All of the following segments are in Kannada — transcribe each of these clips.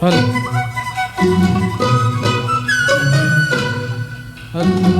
ಹಲೋ ಹಲೋ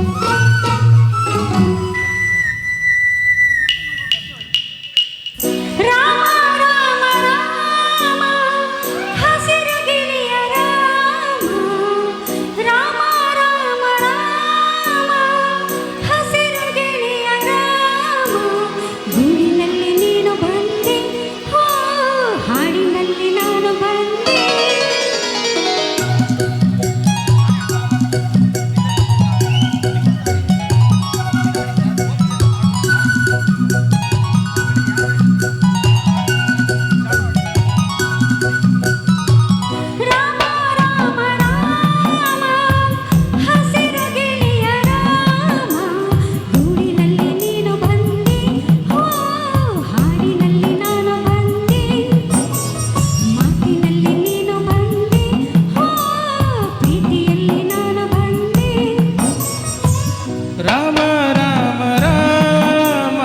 ರಾಮ ರಾಮ ರಾಮ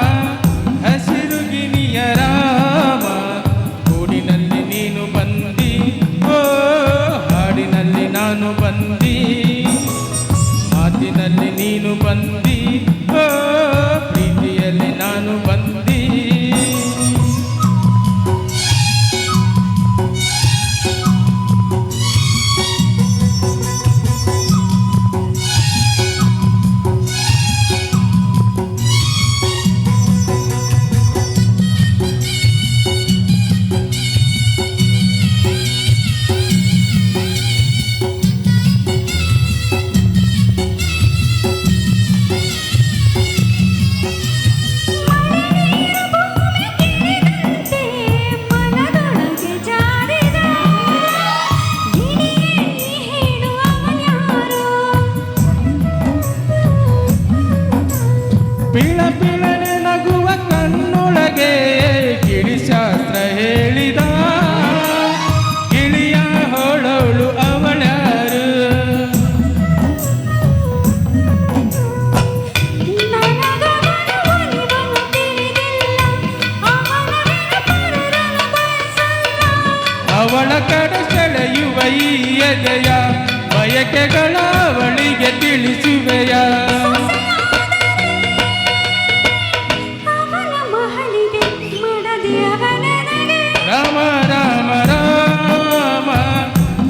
ಹಸಿರು ಗಿಣಿಯ ರಾಮ ಗೂಡಿನಲ್ಲಿ ನೀನು ಬಂದಿ ಓ ಹಾಡಿನಲ್ಲಿ ನಾನು ಬಂದಿ ಮಾತಿನಲ್ಲಿ ನೀನು ಬಂದಿ ಓ ಪ್ರೀತಿಯಲ್ಲಿ ನಾನು ಬಂದಿ ಪಿಳ ಪಿಳನೆ ನಗುವ ಕಣ್ಣೊಳಗೆ ಗಿಳಿಶಾಸ್ತ್ರ ಹೇಳಿದ ಗಿಳಿಯ ಹೊಳವಳು ಅವಳ್ಯಾರು ಅವಳ ಕಡೆ ಸೆಳೆಯುವ ಈ ಎದೆಯ ಬಯಕೆಗಳ ಅವಳಿಗೆ ತಿಳಿಸುವೆಯ ರಾಮ ರಾಮ ರಾಮ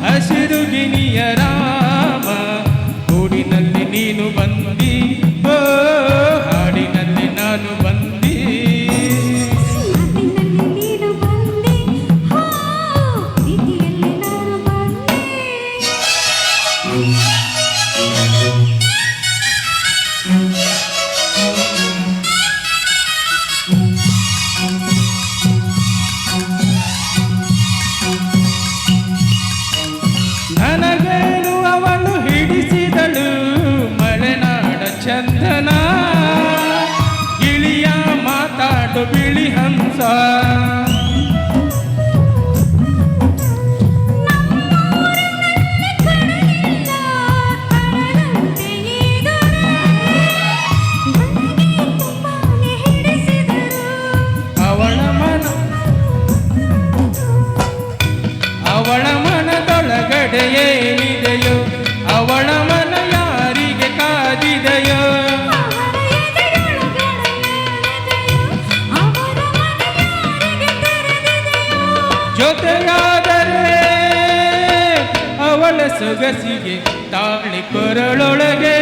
ಹಸಿರು ಗಿಣಿಯ ರಾಮ ಗೂಡಿನಲ್ಲಿ ನೀನು ಬಂದಿ ಓ ಹಾಡಿನಲ್ಲಿ ನಾನು ಬಂದಿ ನನಗೇನು ಅವಳು ಹಿಡಿಸಿದಳು ಮಲೆನಾಡ ಚಂದನ ಗಿಳಿಯ ಮಾತಾಡು ಬಿಳಿ ಹಂಸ ಅವಳ ಮನದೊಳಗಡೆ ಏನಿದೆಯೋ ಅವಳ ಮನ ಯಾರಿಗೆ ಕಾದಿದೆಯೋ ಜೊತೆಯಾದರೆ ಅವಳ ಸೊಗಸಿಗೆ ತಾಳಿ ಕೊರಳೊಳಗೆ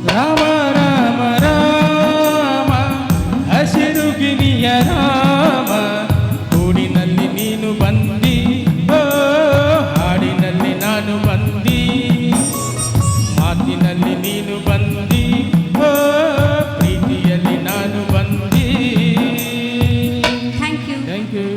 ರಾಮ ರಾಮ ರಾಮ ಹಸಿರು ಗಿಣಿಯ ರಾಮ ಗೂಡಿನಲ್ಲಿ ನೀನು ಬಂದಿ ಓ ಹಾಡಿನಲ್ಲಿ ನಾನು ಬಂದಿ ಮಾತಿನಲ್ಲಿ ನೀನು ಬಂದಿ ಓ ಪ್ರೀತಿಯಲ್ಲಿ ನಾನು ಬಂದಿ ಥ್ಯಾಂಕ್ ಯು